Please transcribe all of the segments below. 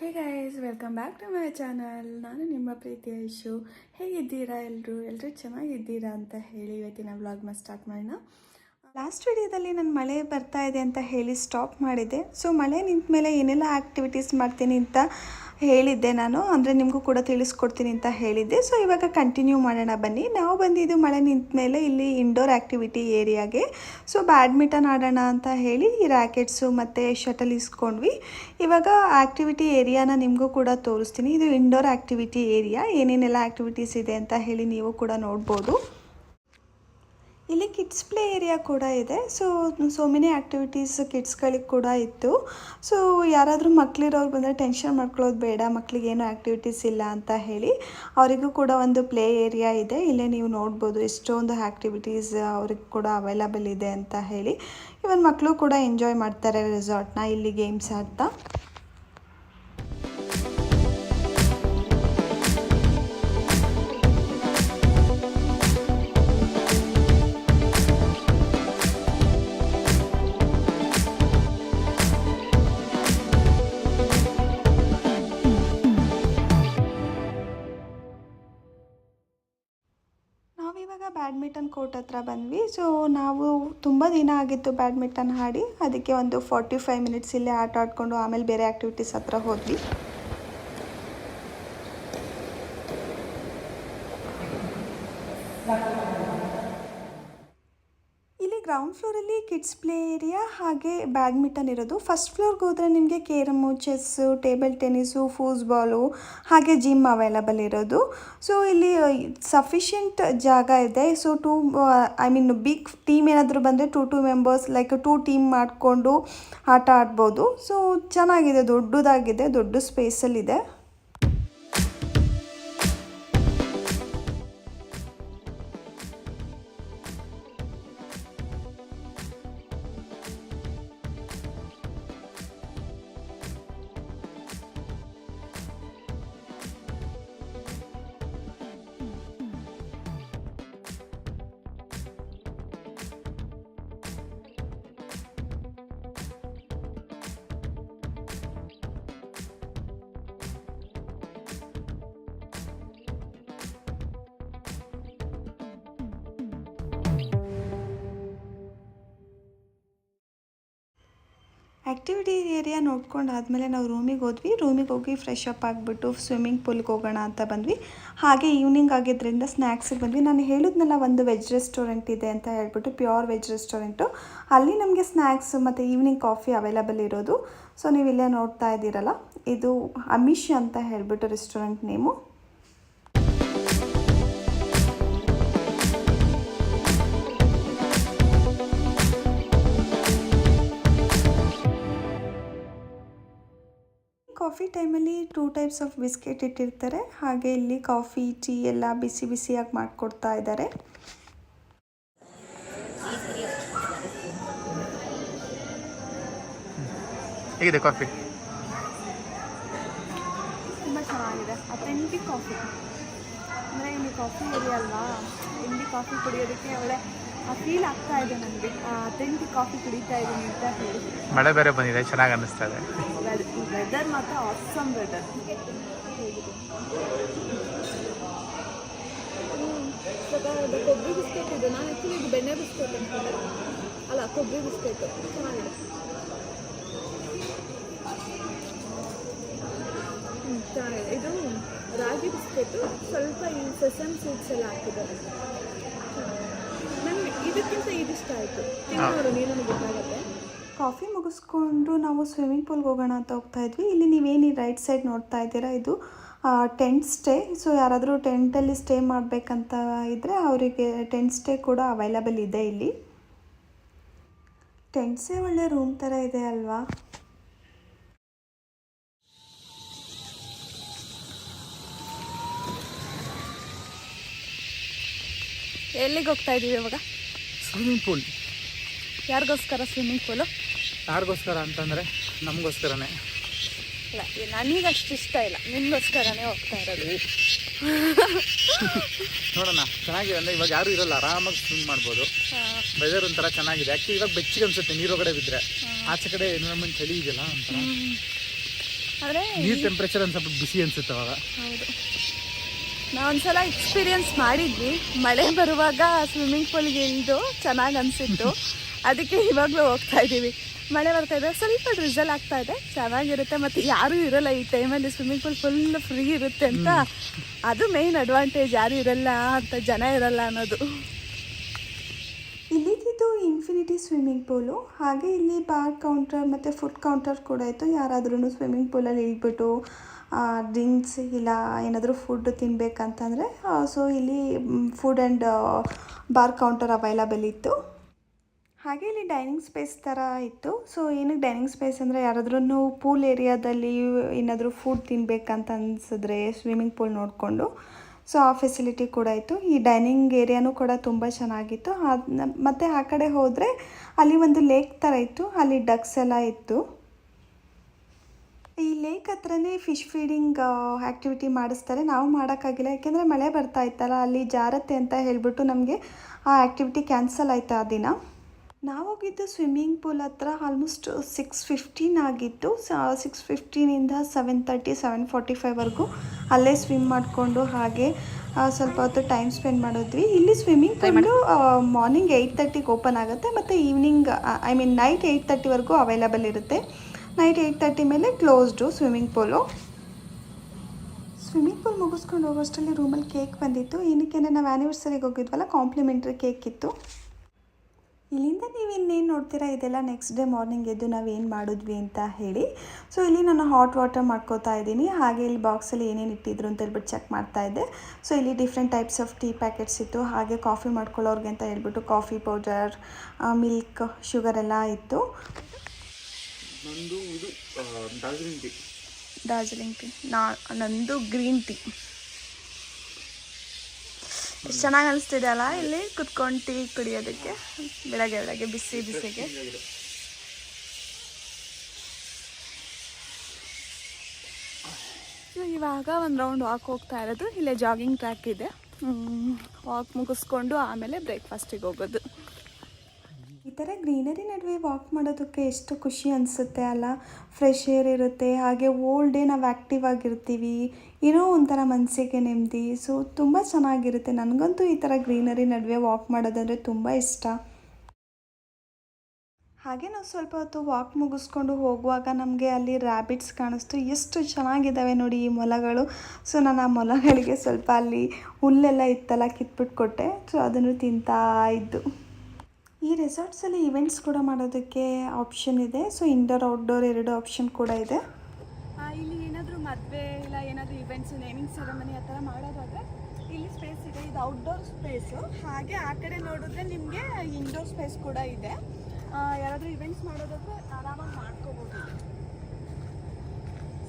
Hey guys, welcome back to my channel. ನಾನು ನಿಮ್ಮ ಪ್ರೀತಿ ಐಶು. ಹೇಗಿದ್ದೀರಾ ಎಲ್ಲರೂ ಚೆನ್ನಾಗಿದ್ದೀರಾ ಅಂತ ಹೇಳಿ ಇವತ್ತಿನ ವ್ಲಾಗ್ನ ಸ್ಟಾರ್ಟ್ ಮಾಡೋಣ. ಲಾಸ್ಟ್ ವಿಡಿಯೋದಲ್ಲಿ ನಾನು ಮಳೆ ಬರ್ತಾ ಇದೆ ಅಂತ ಹೇಳಿ ಸ್ಟಾಪ್ ಮಾಡಿದ್ದೆ. ಸೊ ಮಳೆ ನಿಂತ ಮೇಲೆ ಏನೆಲ್ಲ ಆ್ಯಕ್ಟಿವಿಟೀಸ್ ಮಾಡ್ತೀನಿ ಅಂತ ಹೇಳಿದ್ದೆ ನಾನು, ಅಂದರೆ ನಿಮಗೂ ಕೂಡ ತಿಳಿಸ್ಕೊಡ್ತೀನಿ ಅಂತ ಹೇಳಿದ್ದೆ. ಸೊ ಇವಾಗ ಕಂಟಿನ್ಯೂ ಮಾಡೋಣ ಬನ್ನಿ. ನಾವು ಬಂದಿದ್ದು ಮಳೆ ನಿಂತ ಮೇಲೆ ಇಲ್ಲಿ ಇಂಡೋರ್ ಆ್ಯಕ್ಟಿವಿಟಿ ಏರಿಯಾಗೆ. ಸೊ ಬ್ಯಾಡ್ಮಿಂಟನ್ ಆಡೋಣ ಅಂತ ಹೇಳಿ ಈ ರ್ಯಾಕೆಟ್ಸು ಮತ್ತು ಶಟಲ್ ಇಸ್ಕೊಂಡ್ವಿ. ಇವಾಗ ಆ್ಯಕ್ಟಿವಿಟಿ ಏರಿಯಾನ ನಿಮಗೂ ಕೂಡ ತೋರಿಸ್ತೀನಿ. ಇದು ಇಂಡೋರ್ ಆ್ಯಕ್ಟಿವಿಟಿ ಏರಿಯಾ. ಏನೇನೆಲ್ಲ ಆ್ಯಕ್ಟಿವಿಟೀಸ್ ಇದೆ ಅಂತ ಹೇಳಿ ನೀವು ಕೂಡ ನೋಡ್ಬೋದು. ಇಲ್ಲಿ ಕಿಡ್ಸ್ ಪ್ಲೇ ಏರಿಯಾ ಕೂಡ ಇದೆ. ಸೋ ಮೆನಿ ಆ್ಯಕ್ಟಿವಿಟೀಸ್ ಕಿಡ್ಸ್ಗಳಿಗೆ ಕೂಡ ಇತ್ತು. ಸೊ ಯಾರಾದರೂ ಮಕ್ಕಳಿರೋರು ಬಂದರೆ ಟೆನ್ಷನ್ ಮಾಡ್ಕೊಳ್ಳೋದು ಬೇಡ, ಮಕ್ಕಳಿಗೆ ಏನೂ ಆ್ಯಕ್ಟಿವಿಟೀಸ್ ಇಲ್ಲ ಅಂತ ಹೇಳಿ ಅವರಿಗೂ ಕೂಡ ಒಂದು ಪ್ಲೇ ಏರಿಯಾ ಇದೆ. ಇಲ್ಲೇ ನೀವು ನೋಡ್ಬೋದು ಎಷ್ಟೊಂದು ಆ್ಯಕ್ಟಿವಿಟೀಸ್ ಅವ್ರಿಗೆ ಕೂಡ ಅವೈಲಬಲ್ ಇದೆ ಅಂತ ಹೇಳಿ. ಇವನ್ ಮಕ್ಕಳು ಕೂಡ ಎಂಜಾಯ್ ಮಾಡ್ತಾರೆ ರೆಸಾರ್ಟ್ನ ಇಲ್ಲಿ ಗೇಮ್ಸ್ ಆಡ್ತಾ. ನಾವಿವಾಗ ಬ್ಯಾಡ್ಮಿಂಟನ್ ಕೋರ್ಟ್ ಹತ್ರ ಬಂದ್ವಿ. ಸೊ ನಾವು ತುಂಬ ದಿನ ಆಗಿತ್ತು ಬ್ಯಾಡ್ಮಿಂಟನ್ ಆಡಿ, ಅದಕ್ಕೆ ಒಂದು 45 ಮಿನಿಟ್ಸ್ ಇಲ್ಲೇ ಆಟ ಆಡಿಕೊಂಡು ಆಮೇಲೆ ಬೇರೆ ಆ್ಯಕ್ಟಿವಿಟೀಸ್ ಹತ್ರ ಹೋದ್ವಿ. ಗ್ರೌಂಡ್ ಫ್ಲೋರಲ್ಲಿ ಕಿಡ್ಸ್ ಪ್ಲೇ ಏರಿಯಾ ಹಾಗೆ ಬ್ಯಾಡ್ಮಿಂಟನ್ ಇರೋದು. ಫಸ್ಟ್ ಫ್ಲೋರ್ಗೆ ಹೋದರೆ ನಿಮಗೆ ಕೇರಮು, ಚೆಸ್ಸು, ಟೇಬಲ್ ಟೆನ್ನಿಸು, ಫೂಸ್ಬಾಲು ಹಾಗೆ ಜಿಮ್ ಅವೈಲಬಲ್ ಇರೋದು. ಸೊ ಇಲ್ಲಿ ಸಫಿಷಿಯೆಂಟ್ ಜಾಗ ಇದೆ. ಸೊ ಬಿಗ್ ಟೀಮ್ ಏನಾದರೂ ಬಂದರೆ 2 ಮೆಂಬರ್ಸ್ ಲೈಕ್ 2 ಟೀಮ್ ಮಾಡಿಕೊಂಡು ಆಟ ಆಡ್ಬೋದು. ಸೊ ಚೆನ್ನಾಗಿದೆ, ದೊಡ್ಡದಾಗಿದೆ, ದೊಡ್ಡ ಸ್ಪೇಸಲ್ಲಿದೆ. ಆ್ಯಕ್ಟಿವಿಟಿ ಏರಿಯಾ ನೋಡ್ಕೊಂಡು ಆದಮೇಲೆ ನಾವು ರೂಮಿಗೆ ಹೋದ್ವಿ. ರೂಮಿಗೆ ಹೋಗಿ ಫ್ರೆಶ್ ಅಪ್ ಆಗಿಬಿಟ್ಟು ಸ್ವಿಮ್ಮಿಂಗ್ ಪೂಲ್ಗೆ ಹೋಗೋಣ ಅಂತ ಬಂದ್ವಿ. ಹಾಗೆ ಈವ್ನಿಂಗ್ ಆಗಿದ್ದರಿಂದ ಸ್ನ್ಯಾಕ್ಸಿಗೆ ಬಂದ್ವಿ. ನಾನು ಹೇಳಿದ್ನಲ್ಲ ಒಂದು ವೆಜ್ ರೆಸ್ಟೋರೆಂಟ್ ಇದೆ ಅಂತ ಹೇಳ್ಬಿಟ್ಟು, ಪ್ಯೂರ್ ವೆಜ್ ರೆಸ್ಟೋರೆಂಟು. ಅಲ್ಲಿ ನಮಗೆ ಸ್ನ್ಯಾಕ್ಸ್ ಮತ್ತು ಈವ್ನಿಂಗ್ ಕಾಫಿ ಅವೈಲಬಲ್ ಇರೋದು. ಸೊ ನೀವು ಇಲ್ಲೇ ನೋಡ್ತಾ ಇದ್ದೀರಲ್ಲ, ಇದು ಅಮಿಷ್ ಅಂತ ಹೇಳ್ಬಿಟ್ಟು ರೆಸ್ಟೋರೆಂಟ್ ನೇಮು. ಕಾಫಿ ಟೈಮಲ್ಲಿ 2 ಟೈಪ್ಸ್ ಆಫ್ ಬಿಸ್ಕೆಟ್ ಇಟ್ಟಿರ್ತಾರೆ. ಹಾಗೆ ಇಲ್ಲಿ ಕಾಫಿ, ಟೀ ಎಲ್ಲ ಬಿಸಿ ಬಿಸಿಯಾಗಿ ಮಾಡಿಕೊಡ್ತಾ ಇದ್ದಾರೆ. ಹೇಗಿದೆ ಕಾಫಿ? ತುಂಬ ಚೆನ್ನಾಗಿದೆ. ಅಥೆಂಟಿಕ್ ಕಾಫಿ ಅಂದರೆ ಇಲ್ಲಿ ಕಾಫಿ ಏರಿಯಾ ಅಲ್ವಾ, ಇಲ್ಲಿ ಕಾಫಿ ಕುಡಿಯೋದಕ್ಕೆ ಒಳ್ಳೆ ಫೀಲ್ ಆಗ್ತಾ ಇದೆ ನನಗೆ. ಅಥೆಂಟಿಕ್ ಕಾಫಿ ಕುಡಿತಾ ಇದ್ದೀನಿ ಅಂತ ಹೇಳಿ. ಮಳೆ ಬೇರೆ ಬಂದಿದೆ, ಚೆನ್ನಾಗಿ ಅನ್ನಿಸ್ತಾ ಇದೆ. ವೆದರ್ ಮಾತ್ರ ಆಸಮ್ ವೆದರ್. ಕೊಬ್ಬರಿ ಬಿಸ್ಕೆಟ್ ಇದೆ. ನಾನು ಆ್ಯಕ್ಚುಲಿ ಇದು ಬೆಣ್ಣೆ ಬಿಸ್ಕೆಟ್ ಅನ್ಕೊಂಡೆ, ಅಲ್ಲ ಕೊಬ್ಬರಿ ಬಿಸ್ಕೆಟ್. ಚೆನ್ನಾಗಿದೆ. ಚೆನ್ನಾಗಿದೆ. ಇದು ರಾಗಿ ಬಿಸ್ಕೆಟು, ಸ್ವಲ್ಪ ಈ ಸೆಸಮ್ ಸೀಡ್ಸ್ ಎಲ್ಲ ಹಾಕಿದ್ದಾರೆ. ನನಗೆ ಇದಕ್ಕಿಂತ ಇದಿಷ್ಟ ಆಯಿತು. ತಿನ್ನೋರು ನೀನು ಗೊತ್ತಾಗುತ್ತೆ. ಕಾಫಿ ಮುಗಿಸ್ಕೊಂಡು ನಾವು ಸ್ವಿಮ್ಮಿಂಗ್ ಪೂಲ್ಗೆ ಹೋಗೋಣ ಅಂತ ಹೋಗ್ತಾ ಇದ್ವಿ. ಇಲ್ಲಿ ನೀವೇನು ರೈಟ್ ಸೈಡ್ ನೋಡ್ತಾ ಇದ್ದೀರಾ, ಇದು ಟೆಂಟ್ ಸ್ಟೇ. ಸೊ ಯಾರಾದರೂ ಟೆಂಟಲ್ಲಿ ಸ್ಟೇ ಮಾಡಬೇಕಂತ ಇದ್ದರೆ ಅವರಿಗೆ ಟೆಂಟ್ ಸ್ಟೇ ಕೂಡ ಅವೈಲಬಲ್ ಇದೆ ಇಲ್ಲಿ. ಟೆಂಟ್ಸೇ ಒಳ್ಳೆ ರೂಮ್ ಥರ ಇದೆ ಅಲ್ವಾ. ಎಲ್ಲಿಗೆ ಹೋಗ್ತಾ ಇದ್ದೀವಿ ಇವಾಗ? Swimming pool. ಯಾರಿಗೋಸ್ಕರ ಸ್ವಿಮ್ಮಿಂಗ್ ಪೂಲು? ಯಾರಿಗೋಸ್ಕರ ಅಂತಂದರೆ ನಮಗೋಸ್ಕರನೇ. ಇಲ್ಲ, ನನಗೆ ಅಷ್ಟು ಇಷ್ಟ ಇಲ್ಲ, ನಿಮಗೋಸ್ಕರನೇ ಹೋಗ್ತಾ ಇರೋದು. ನೋಡೋಣ, ಚೆನ್ನಾಗಿದೆ. ಅಂದರೆ ಇವಾಗ ಯಾರು ಇರಲ್ಲ, ಆರಾಮಾಗಿ ಸ್ವಿಮ್ ಮಾಡ್ಬೋದು. ವೆದರ್ ಒಂಥರ ಚೆನ್ನಾಗಿದೆ. ಆ್ಯಕ್ಚುಲಿ ಇವಾಗ ಬೆಚ್ಚಿಗೆ ಅನ್ಸುತ್ತೆ ನೀರೊಳಗಡೆ ಬಿದ್ದರೆ. ಆಚೆ ಕಡೆ ಎನ್ವಿರಾನ್ಮೆಂಟ್ ಚಳಿ ಇದೆಯಲ್ಲ ಅಂತ. ಆದರೆ ನೀರು ಟೆಂಪ್ರೇಚರ್ ಒಂದು ಸ್ವಲ್ಪ ಬಿಸಿ ಅನ್ಸುತ್ತೆ ಅವಾಗ. ಹೌದು, ನಾವೊಂದ್ಸಲ ಎಕ್ಸ್ಪೀರಿಯನ್ಸ್ ಮಾಡಿದ್ವಿ. ಮಳೆ ಬರುವಾಗ ಸ್ವಿಮ್ಮಿಂಗ್ ಪೂಲ್ಗೆ ಇಳಿದು ಚೆನ್ನಾಗಿ ಅನಿಸಿತ್ತು. ಅದಕ್ಕೆ ಇವಾಗಲೂ ಹೋಗ್ತಾ ಇದ್ದೀವಿ. ಮಳೆ ಬರ್ತಾ ಇದೆ, ಸ್ವಲ್ಪ ಡ್ರಿಸಲ್ ಆಗ್ತಾ ಇದೆ, ಚೆನ್ನಾಗಿರುತ್ತೆ. ಮತ್ತು ಯಾರೂ ಇರೋಲ್ಲ ಈ ಟೈಮಲ್ಲಿ, ಸ್ವಿಮ್ಮಿಂಗ್ ಪೂಲ್ ಫುಲ್ ಫ್ರೀ ಇರುತ್ತೆ ಅಂತ. ಅದು ಮೇಯ್ನ್ ಅಡ್ವಾಂಟೇಜ್, ಯಾರೂ ಇರಲ್ಲ ಅಂತ, ಜನ ಇರಲ್ಲ ಅನ್ನೋದು. ಇಲ್ಲಿದ್ದು ಇನ್ಫಿನಿಟಿ ಸ್ವಿಮ್ಮಿಂಗ್ ಪೂಲು. ಹಾಗೆ ಇಲ್ಲಿ ಬಾರ್ ಕೌಂಟರ್ ಮತ್ತು ಫುಡ್ ಕೌಂಟರ್ ಕೂಡ ಇತ್ತು. ಯಾರಾದ್ರೂ ಸ್ವಿಮ್ಮಿಂಗ್ ಪೂಲಲ್ಲಿ ಇಳ್ಬಿಟ್ಟು ಡ್ರಿಂಕ್ಸ್ ಇಲ್ಲ ಏನಾದರೂ ಫುಡ್ ತಿನ್ನಬೇಕಂತಂದರೆ ಸೊ ಇಲ್ಲಿ food and bar counter available ಇತ್ತು. ಹಾಗೆ ಇಲ್ಲಿ ಡೈನಿಂಗ್ ಸ್ಪೇಸ್ ಥರ ಇತ್ತು. ಸೊ ಏನಕ್ಕೆ ಡೈನಿಂಗ್ ಸ್ಪೇಸ್ ಅಂದರೆ ಯಾರಾದ್ರೂ ಪೂಲ್ ಏರಿಯಾದಲ್ಲಿ ಏನಾದರೂ ಫುಡ್ ತಿನ್ನಬೇಕಂತ ಅನಿಸಿದ್ರೆ ಸ್ವಿಮ್ಮಿಂಗ್ ಪೂಲ್ ನೋಡಿಕೊಂಡು ಸೊ ಆ ಫೆಸಿಲಿಟಿ ಕೂಡ ಇತ್ತು. ಈ ಡೈನಿಂಗ್ ಏರಿಯಾನೂ ಕೂಡ ತುಂಬ ಚೆನ್ನಾಗಿತ್ತು. ಮತ್ತು ಆ ಕಡೆ ಹೋದರೆ ಅಲ್ಲಿ ಒಂದು ಲೇಕ್ ಥರ ಇತ್ತು, ಅಲ್ಲಿ ಡಕ್ಸ್ ಎಲ್ಲ ಇತ್ತು. ಈ ಲೇಕ್ ಹತ್ರನೇ ಫಿಶ್ ಫೀಡಿಂಗ್ ಆ್ಯಕ್ಟಿವಿಟಿ ಮಾಡಿಸ್ತಾರೆ. ನಾವು ಮಾಡೋಕ್ಕಾಗಿಲ್ಲ, ಯಾಕೆಂದರೆ ಮಳೆ ಬರ್ತಾ ಇತ್ತಲ್ಲ, ಅಲ್ಲಿ ಜಾರತ್ತೆ ಅಂತ ಹೇಳಿಬಿಟ್ಟು ನಮಗೆ ಆ ಆ್ಯಕ್ಟಿವಿಟಿ ಕ್ಯಾನ್ಸಲ್ ಆಯಿತು ಆ ದಿನ. ನಾವು ಹೋಗಿದ್ದು ಸ್ವಿಮ್ಮಿಂಗ್ ಪೂಲ್ ಹತ್ರ ಆಲ್ಮೋಸ್ಟ್ 6:15 ಆಗಿತ್ತು. 6:15ಇಂದ 7:30 7:45ವರೆಗೂ ಅಲ್ಲೇ ಸ್ವಿಮ್ ಮಾಡಿಕೊಂಡು ಹಾಗೆ ಸ್ವಲ್ಪ ಹೊತ್ತು ಟೈಮ್ ಸ್ಪೆಂಡ್ ಮಾಡಿದ್ವಿ. ಇಲ್ಲಿ ಸ್ವಿಮ್ಮಿಂಗ್ ಪೂಲು ಮಾರ್ನಿಂಗ್ 8:30ಗೆ ಓಪನ್ ಆಗುತ್ತೆ ಮತ್ತು ಈವ್ನಿಂಗ್ ನೈಟ್ 8:30ವರೆಗೂ ಅವೈಲಬಲ್ ಇರುತ್ತೆ. ನೈಟ್ 8:30 ಮೇಲೆ ಕ್ಲೋಸ್ಡು ಸ್ವಿಮ್ಮಿಂಗ್ ಪೂಲು. ಸ್ವಿಮ್ಮಿಂಗ್ ಪೂಲ್ ಮುಗಿಸ್ಕೊಂಡು ಹೋಗೋಷ್ಟರಲ್ಲಿ ರೂಮಲ್ಲಿ ಕೇಕ್ ಬಂದಿತ್ತು. ಏನಕ್ಕೆ ಅಂದರೆ ನಾವು ಆ್ಯನಿವರ್ಸರಿಗೆ ಹೋಗಿದ್ವಲ್ಲ, ಕಾಂಪ್ಲಿಮೆಂಟ್ರಿ ಕೇಕ್ ಇತ್ತು. ಇಲ್ಲಿಂದ ನೀವು ಇನ್ನೇನು ನೋಡ್ತೀರಾ, ಇದೆಲ್ಲ ನೆಕ್ಸ್ಟ್ ಡೇ ಮಾರ್ನಿಂಗ್ ಎದ್ದು ನಾವೇನು ಮಾಡಿದ್ವಿ ಅಂತ ಹೇಳಿ. ಸೊ ಇಲ್ಲಿ ನಾನು ಹಾಟ್ ವಾಟರ್ ಮಾಡ್ಕೋತಾ ಇದ್ದೀನಿ. ಹಾಗೆ ಇಲ್ಲಿ ಬಾಕ್ಸಲ್ಲಿ ಏನೇನು ಇಟ್ಟಿದ್ರು ಅಂತ ಹೇಳ್ಬಿಟ್ಟು ಚೆಕ್ ಮಾಡ್ತಾಯಿದ್ದೆ. ಸೊ ಇಲ್ಲಿ different types of tea packets ಇತ್ತು. ಹಾಗೆ ಕಾಫಿ ಮಾಡ್ಕೊಳ್ಳೋರಿಗೆ ಅಂತ ಹೇಳ್ಬಿಟ್ಟು ಕಾಫಿ ಪೌಡರ್, ಮಿಲ್ಕ್, ಶುಗರ್ ಎಲ್ಲ ಇತ್ತು. ಡಾರ್ಜಿಲಿಂಗ್ ಟೀ, ನಂದು ಗ್ರೀನ್ ಟೀ. ಎಷ್ಟು ಚೆನ್ನಾಗಿ ಅನಿಸ್ತಿದೆ ಅಲ್ಲ ಇಲ್ಲಿ ಕುತ್ಕೊಂಡು ಟೀ ಕುಡಿಯೋದಕ್ಕೆ ಬೆಳಗ್ಗೆ ಬಿಸಿಗೆ. ಇವಾಗ ಒಂದು ರೌಂಡ್ ವಾಕ್ ಹೋಗ್ತಾ ಇರೋದು. ಇಲ್ಲೇ ಜಾಗಿಂಗ್ ಟ್ರ್ಯಾಕ್ ಇದೆ. ವಾಕ್ ಮುಗಿಸ್ಕೊಂಡು ಆಮೇಲೆ ಬ್ರೇಕ್ಫಾಸ್ಟಿಗೆ ಹೋಗೋದು. ಈ ಥರ ಗ್ರೀನರಿ ನಡುವೆ ವಾಕ್ ಮಾಡೋದಕ್ಕೆ ಎಷ್ಟು ಖುಷಿ ಅನಿಸುತ್ತೆ ಅಲ್ಲ. ಫ್ರೆಶ್ ಏರ್ ಇರುತ್ತೆ, ಹಾಗೆ ಓಲ್ ಡೇ ನಾವು ಆ್ಯಕ್ಟಿವ್ ಆಗಿರ್ತೀವಿ, ಏನೋ ಒಂಥರ ಮನಸ್ಸಿಗೆ ನೆಮ್ಮದಿ. ಸೊ ತುಂಬ ಚೆನ್ನಾಗಿರುತ್ತೆ. ನನಗಂತೂ ಈ ಥರ ಗ್ರೀನರಿ ನಡುವೆ ವಾಕ್ ಮಾಡೋದಂದರೆ ತುಂಬ ಇಷ್ಟ. ಹಾಗೆ ನಾವು ಸ್ವಲ್ಪ ಹೊತ್ತು ವಾಕ್ ಮುಗಿಸ್ಕೊಂಡು ಹೋಗುವಾಗ ನಮಗೆ ಅಲ್ಲಿ ರ್ಯಾಬಿಟ್ಸ್ ಕಾಣಿಸ್ತು. ಎಷ್ಟು ಚೆನ್ನಾಗಿದ್ದಾವೆ ನೋಡಿ ಈ ಮೊಲಗಳು. ಸೊ ನಾನು ಆ ಮೊಲಗಳಿಗೆ ಸ್ವಲ್ಪ ಅಲ್ಲಿ ಹುಲ್ಲೆಲ್ಲ ಇತ್ತಲ್ಲ ಕಿತ್ಬಿಟ್ಟು ಕೊಟ್ಟೆ. ಸೊ ಅದನ್ನು ತಿಂತಾ ಇದ್ದು. ಈ ರೆಸಾರ್ಟ್ಸಲ್ಲಿ ಇವೆಂಟ್ಸ್ ಕೂಡ ಮಾಡೋದಕ್ಕೆ ಆಪ್ಷನ್ ಇದೆ. ಸೊ ಇಂಡೋರ್ ಔಟ್ಡೋರ್ 2 ಆಪ್ಷನ್ ಕೂಡ ಇದೆ. ಇಲ್ಲಿ ಏನಾದರೂ ಮದುವೆ ಇಲ್ಲ ಏನಾದರೂ ಇವೆಂಟ್ಸ್, ನೇಮಿಂಗ್ ಸೆರೆಮನಿ ಆ ಥರ ಮಾಡೋದಾದರೆ ಇಲ್ಲಿ ಸ್ಪೇಸ್ ಇದೆ. ಇದು ಔಟ್ಡೋರ್ ಸ್ಪೇಸು. ಹಾಗೆ ಆ ಕಡೆ ನೋಡಿದ್ರೆ ನಿಮಗೆ ಇಂಡೋರ್ ಸ್ಪೇಸ್ ಕೂಡ ಇದೆ. ಯಾರಾದರೂ ಇವೆಂಟ್ಸ್ ಮಾಡೋದಾದರೆ ಆರಾಮಾಗಿ ಮಾಡ್ಕೋಬೋದು.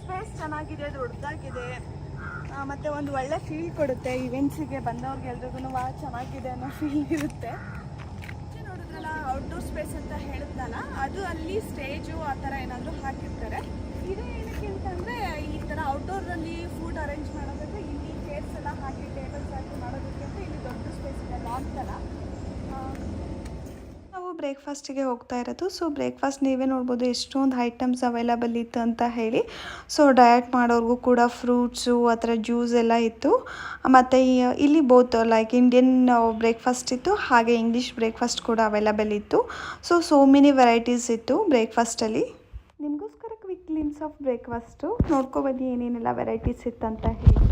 ಸ್ಪೇಸ್ ಚೆನ್ನಾಗಿದೆ, ದೊಡ್ಡದಾಗಿದೆ, ಮತ್ತು ಒಂದು ಒಳ್ಳೆ ಫೀಲ್ ಕೊಡುತ್ತೆ. ಇವೆಂಟ್ಸಿಗೆ ಬಂದವ್ರಿಗೆ ಎಲ್ರಿಗೂ ಚೆನ್ನಾಗಿದೆ ಅನ್ನೋ ಫೀಲ್ ಇರುತ್ತೆ. ಔಟ್ಡೋರ್ ಸ್ಪೇಸ್ ಅಂತ ಹೇಳಿದ್ನಲ್ಲ, ಅದು ಅಲ್ಲಿ ಸ್ಟೇಜು ಆ ಥರ ಏನಾದರೂ ಹಾಕಿರ್ತಾರೆ. ಇದು ಏನಕ್ಕೆ ಅಂತಂದರೆ ಈ ಥರ ಔಟ್ಡೋರಲ್ಲಿ ಫುಡ್ ಅರೇಂಜ್ ಮಾಡೋದಕ್ಕೆ ಇಲ್ಲಿ ಚೇರ್ಸ್ ಎಲ್ಲ ಹಾಕಿ ಟೇಬಲ್ಸ್ ಹಾಕಿ ಮಾಡೋದಕ್ಕೆ ಅಂತ ಇಲ್ಲಿ ದೊಡ್ಡ ಸ್ಪೇಸ್ ಇದೆ, ಲಾನ್ ಥರ. ನಾವು ಬ್ರೇಕ್ಫಾಸ್ಟಿಗೆ ಹೋಗ್ತಾ ಇರೋದು. ಸೊ ಬ್ರೇಕ್ಫಾಸ್ಟ್ ನೀವೇ ನೋಡ್ಬೋದು ಎಷ್ಟೊಂದು ಐಟಮ್ಸ್ ಅವೈಲಬಲ್ ಇತ್ತು ಅಂತ ಹೇಳಿ. ಸೊ ಡಯಟ್ ಮಾಡೋರ್ಗೂ ಕೂಡ ಫ್ರೂಟ್ಸು ಆ ಥರ ಜ್ಯೂಸ್ ಎಲ್ಲ ಇತ್ತು. ಮತ್ತು ಇಲ್ಲಿ ಬೋತ್ ಲೈಕ್ ಇಂಡಿಯನ್ ಬ್ರೇಕ್ಫಾಸ್ಟ್ ಇತ್ತು, ಹಾಗೆ ಇಂಗ್ಲೀಷ್ ಬ್ರೇಕ್ಫಾಸ್ಟ್ ಕೂಡ ಅವೈಲಬಲ್ ಇತ್ತು. ಸೊ ಮೆನಿ ವೆರೈಟೀಸ್ ಇತ್ತು ಬ್ರೇಕ್ಫಾಸ್ಟಲ್ಲಿ. ನಿಮಗೋಸ್ಕರ ಕ್ವಿಕ್ ಗ್ಲಿಮ್ಸ್ ಆಫ್ ಬ್ರೇಕ್ಫಾಸ್ಟು ನೋಡ್ಕೊಬನ್ನಿ ಏನೇನೆಲ್ಲ ವೆರೈಟೀಸ್ ಇತ್ತಂತ ಹೇಳಿ.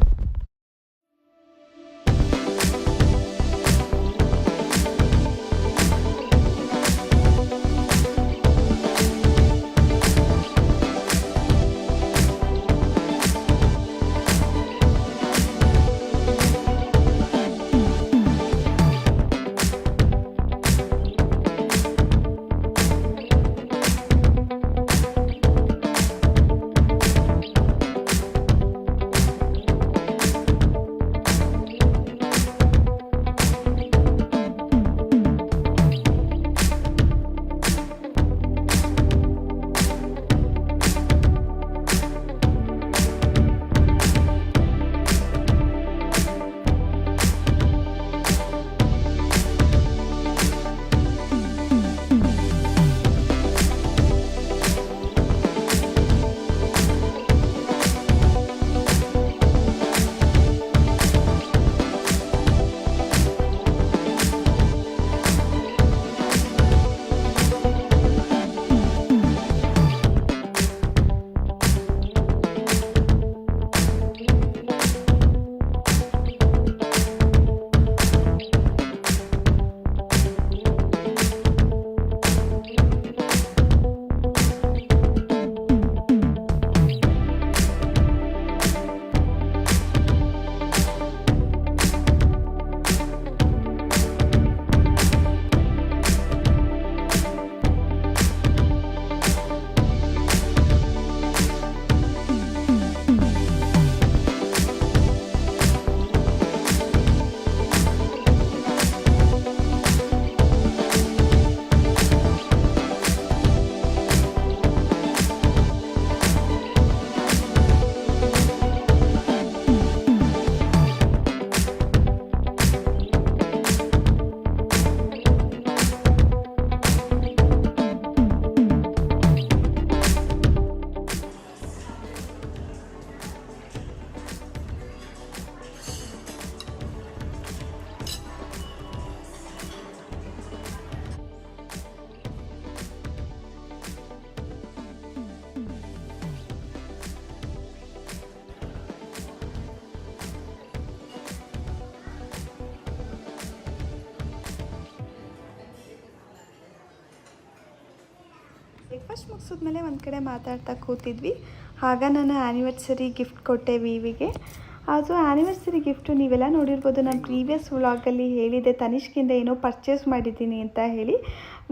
ಬ್ರೇಕ್ಫಾಸ್ಟ್ ಮುಗಿಸಿದ್ಮೇಲೆ ಒಂದು ಕಡೆ ಮಾತಾಡ್ತಾ ಕೂತಿದ್ವಿ. ಆಗ ನಾನು ಆ್ಯನಿವರ್ಸರಿ ಗಿಫ್ಟ್ ಕೊಟ್ಟೆ ವಿವಿಗೆ. ಅದು ಆ್ಯನಿವರ್ಸರಿ ಗಿಫ್ಟು ನೀವೆಲ್ಲ ನೋಡಿರ್ಬೋದು. ನಾನು ಪ್ರೀವಿಯಸ್ ವ್ಲಾಗಲ್ಲಿ ಹೇಳಿದ್ದೆ ತನಿಷ್ಕಿಂದ ಏನೋ ಪರ್ಚೇಸ್ ಮಾಡಿದ್ದೀನಿ ಅಂತ ಹೇಳಿ.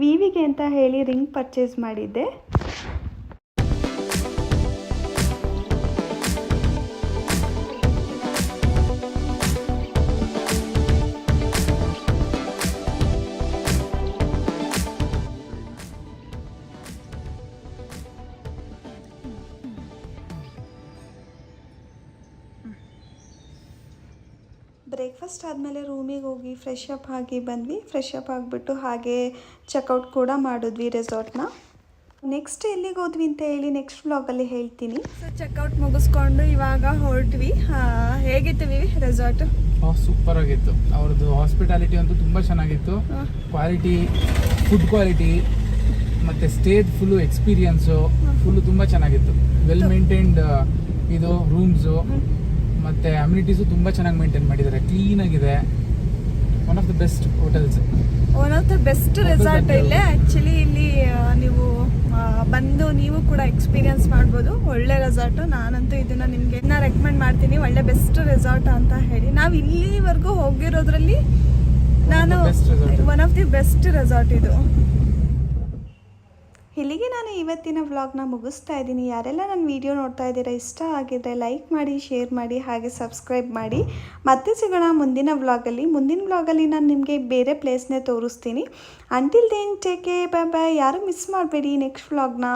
ವಿವಿಗೆ ಅಂತ ಹೇಳಿ ರಿಂಗ್ ಪರ್ಚೇಸ್ ಮಾಡಿದ್ದೆ. ಬ್ರೇಕ್ಫಾಸ್ಟ್ ಆದಮೇಲೆ ರೂಮಿಗೆ ಹೋಗಿ ಫ್ರೆಶ್ ಅಪ್ ಆಗಿ ಬಂದ್ವಿ. ಫ್ರೆಶ್ ಅಪ್ ಆಗಿಬಿಟ್ಟು ಹಾಗೆ ಚೆಕ್ಔಟ್ ಕೂಡ ಮಾಡಿದ್ವಿ ರೆಸಾರ್ಟ್ನ. ನೆಕ್ಸ್ಟ್ ಎಲ್ಲಿಗೆ ಹೋದ್ವಿ ಅಂತ ಹೇಳಿ ನೆಕ್ಸ್ಟ್ ವ್ಲಾಗಲ್ಲಿ ಹೇಳ್ತೀನಿ. ಸೊ ಚೆಕ್ಔಟ್ ಮುಗಿಸ್ಕೊಂಡು ಇವಾಗ ಹೊರಟ್ವಿ. ಹೇಗಿತ್ತು ವಿವಿ ರೆಸಾರ್ಟ್? ಸೂಪರ್ ಆಗಿತ್ತು. ಅವ್ರದ್ದು ಹಾಸ್ಪಿಟಾಲಿಟಿ ಅಂತೂ ತುಂಬ ಚೆನ್ನಾಗಿತ್ತು. ಕ್ವಾಲಿಟಿ, ಫುಡ್ ಕ್ವಾಲಿಟಿ ಮತ್ತು ಸ್ಟೇಜ್ ಫುಲ್ಲು ಎಕ್ಸ್ಪೀರಿಯನ್ಸು ಫುಲ್ಲು ತುಂಬ ಚೆನ್ನಾಗಿತ್ತು. ವೆಲ್ ಮೇಂಟೈನ್ಡ್ ಇದು ರೂಮ್ಸು ಮತ್ತು ಅಮ್ಯುನಿಟೀಸು ತುಂಬ ಚೆನ್ನಾಗಿ ಮೇಂಟೈನ್ ಮಾಡಿದ್ದಾರೆ. ಕ್ಲೀನಾಗಿದೆ. One of the best hotels, one of the best resort ಇಲ್ಲೇ. ಆ್ಯಕ್ಚುಲಿ ಇಲ್ಲಿ ನೀವು ಬಂದು ನೀವು ಕೂಡ ಎಕ್ಸ್ಪೀರಿಯನ್ಸ್ ಮಾಡ್ಬೋದು. ಒಳ್ಳೆ ರೆಸಾರ್ಟು. ನಾನಂತೂ ಇದನ್ನು ನಿಮಗೆ ರೆಕಮೆಂಡ್ ಮಾಡ್ತೀನಿ. ಒಳ್ಳೆ ಬೆಸ್ಟ್ ರೆಸಾರ್ಟ್ ಅಂತ ಹೇಳಿ. ನಾವು ಇಲ್ಲಿವರೆಗೂ ಹೋಗಿರೋದ್ರಲ್ಲಿ ನಾನು one of the best resort ಇದು. ಇಲ್ಲಿಗೆ ನಾನು ಇವತ್ತಿನ ವ್ಲಾಗ್ನ ಮುಗಿಸ್ತಾ ಇದ್ದೀನಿ. ಯಾರೆಲ್ಲ ನನ್ನ ವಿಡಿಯೋ ನೋಡ್ತಾ ಇದ್ದೀರಾ, ಇಷ್ಟ ಆಗಿದ್ದರೆ ಲೈಕ್ ಮಾಡಿ, ಶೇರ್ ಮಾಡಿ, ಹಾಗೆ ಸಬ್ಸ್ಕ್ರೈಬ್ ಮಾಡಿ. ಮತ್ತೆ ಸಿಗೋಣ ಮುಂದಿನ ವ್ಲಾಗಲ್ಲಿ. ಮುಂದಿನ ವ್ಲಾಗಲ್ಲಿ ನಾನು ನಿಮಗೆ ಬೇರೆ ಪ್ಲೇಸ್ನೇ ತೋರಿಸ್ತೀನಿ. Until then take care, bye bye. ಯಾರು ಮಿಸ್ ಮಾಡಬೇಡಿ ನೆಕ್ಸ್ಟ್ ವ್ಲಾಗ್ನ.